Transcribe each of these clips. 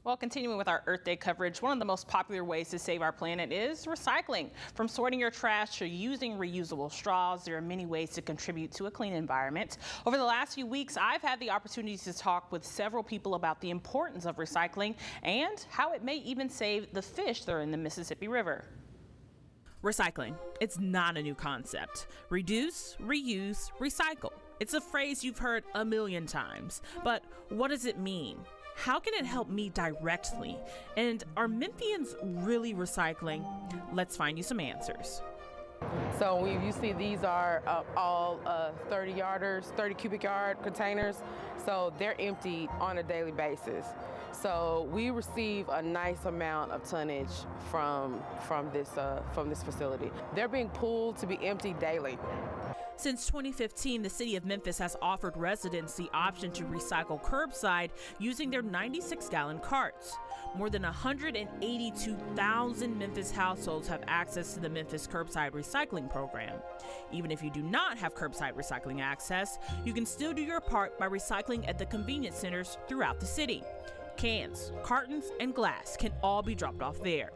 Well, continuing with our Earth Day coverage, one of the most popular ways to save our planet is recycling. From sorting your trash to using reusable straws, there are many ways to contribute to a clean environment. Over the last few weeks, I've had the opportunity to talk with several people about the importance of recycling and how it may even save the fish that are in the Mississippi River. Recycling, it's not a new concept. Reduce, reuse, recycle. It's a phrase you've heard a million times, but what does it mean? How can it help me directly? And are Memphians really recycling? Let's find you some answers. So you see these are all 30-yarders, 30 cubic yard containers. So they're emptied on a daily basis. So we receive a nice amount of tonnage from this facility. They're being pulled to be emptied daily. Since 2015, the city of Memphis has offered residents the option to recycle curbside using their 96-gallon carts. More than 182,000 Memphis households have access to the Memphis Curbside Recycling Program. Even if you do not have curbside recycling access, you can still do your part by recycling at the convenience centers throughout the city. Cans, cartons, and glass can all be dropped off there.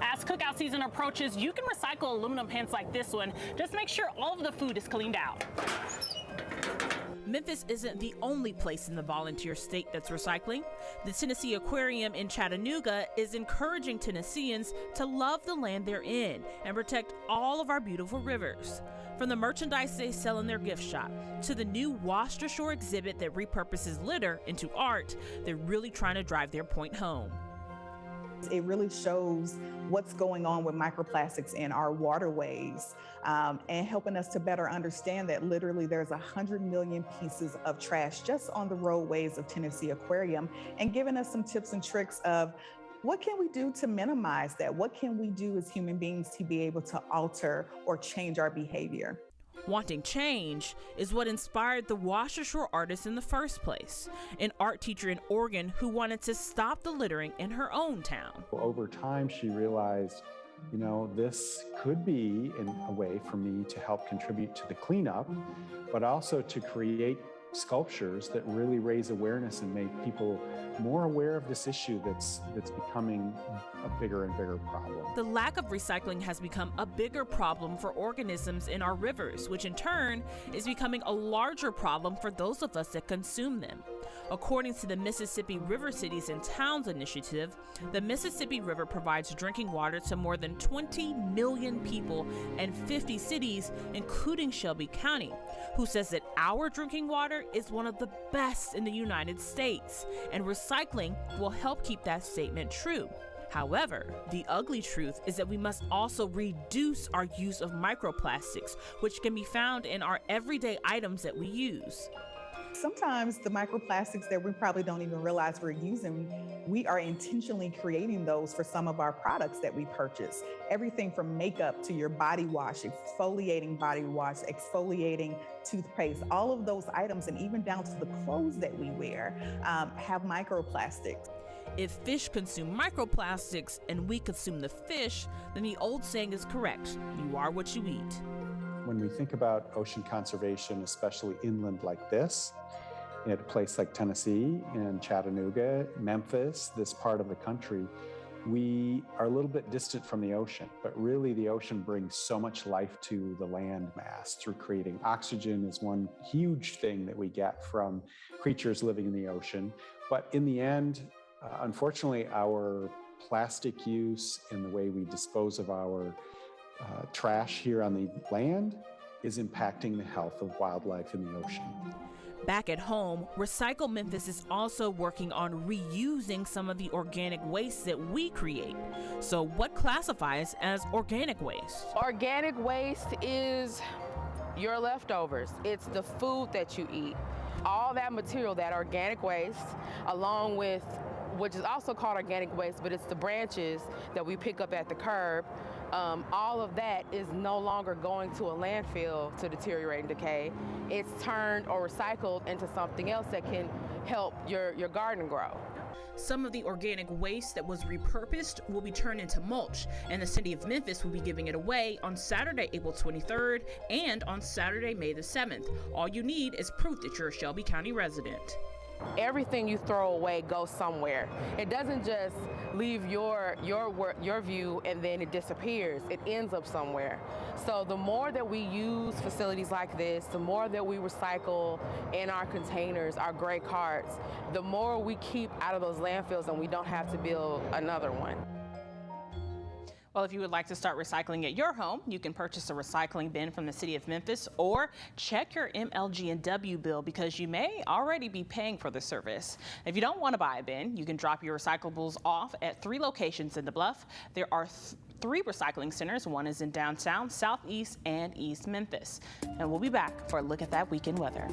As cookout season approaches, you can recycle aluminum pans like this one. Just make sure all of the food is cleaned out. Memphis isn't the only place in the volunteer state that's recycling. The Tennessee Aquarium in Chattanooga is encouraging Tennesseans to love the land they're in and protect all of our beautiful rivers. From the merchandise they sell in their gift shop to the new Wash to Shore exhibit that repurposes litter into art, they're really trying to drive their point home. It really shows what's going on with microplastics in our waterways and helping us to better understand that literally there's 100 million pieces of trash just on the roadways of Tennessee Aquarium, and giving us some tips and tricks of what can we do to minimize that? What can we do as human beings to be able to alter or change our behavior? Wanting change is what inspired the Wash Ashore artist in the first place, an art teacher in Oregon who wanted to stop the littering in her own town. Over time, she realized, this could be a way for me to help contribute to the cleanup, but also to create sculptures that really raise awareness and make people more aware of this issue that's becoming a bigger and bigger problem. The lack of recycling has become a bigger problem for organisms in our rivers, which in turn is becoming a larger problem for those of us that consume them. According to the Mississippi River Cities and Towns Initiative, the Mississippi River provides drinking water to more than 20 million people and 50 cities, including Shelby County, who says that our drinking water is one of the best in the United States, and recycling will help keep that statement true. However, the ugly truth is that we must also reduce our use of microplastics, which can be found in our everyday items that we use. Sometimes the microplastics that we probably don't even realize we're using, we are intentionally creating those for some of our products that we purchase. Everything from makeup to your body wash, exfoliating toothpaste, all of those items, and even down to the clothes that we wear, have microplastics. If fish consume microplastics and we consume the fish, then the old saying is correct: you are what you eat. When we think about ocean conservation, especially inland like this, in a place like Tennessee and Chattanooga, Memphis, this part of the country, we are a little bit distant from the ocean, but really the ocean brings so much life to the land mass through creating oxygen is one huge thing that we get from creatures living in the ocean. But in the end, unfortunately, our plastic use and the way we dispose of our trash here on the land is impacting the health of wildlife in the ocean. Back at home, Recycle Memphis is also working on reusing some of the organic waste that we create. So what classifies as organic waste? Organic waste is your leftovers. It's the food that you eat. All that material, that organic waste, along with, which is also called organic waste, but it's the branches that we pick up at the curb. All of that is no longer going to a landfill to deteriorate and decay. It's turned or recycled into something else that can help your garden grow. Some of the organic waste that was repurposed will be turned into mulch, and the city of Memphis will be giving it away on Saturday, April 23rd, and on Saturday, May the 7th. All you need is proof that you're a Shelby County resident. Everything you throw away goes somewhere. It doesn't just leave your view and then it disappears. It ends up somewhere. So the more that we use facilities like this, the more that we recycle in our containers, our gray carts, the more we keep out of those landfills and we don't have to build another one. Well, if you would like to start recycling at your home, you can purchase a recycling bin from the city of Memphis or check your MLG&W bill because you may already be paying for the service. If you don't want to buy a bin, you can drop your recyclables off at 3 locations in the Bluff. There are 3 recycling centers. One is in downtown, southeast, and East Memphis. And we'll be back for a look at that weekend weather.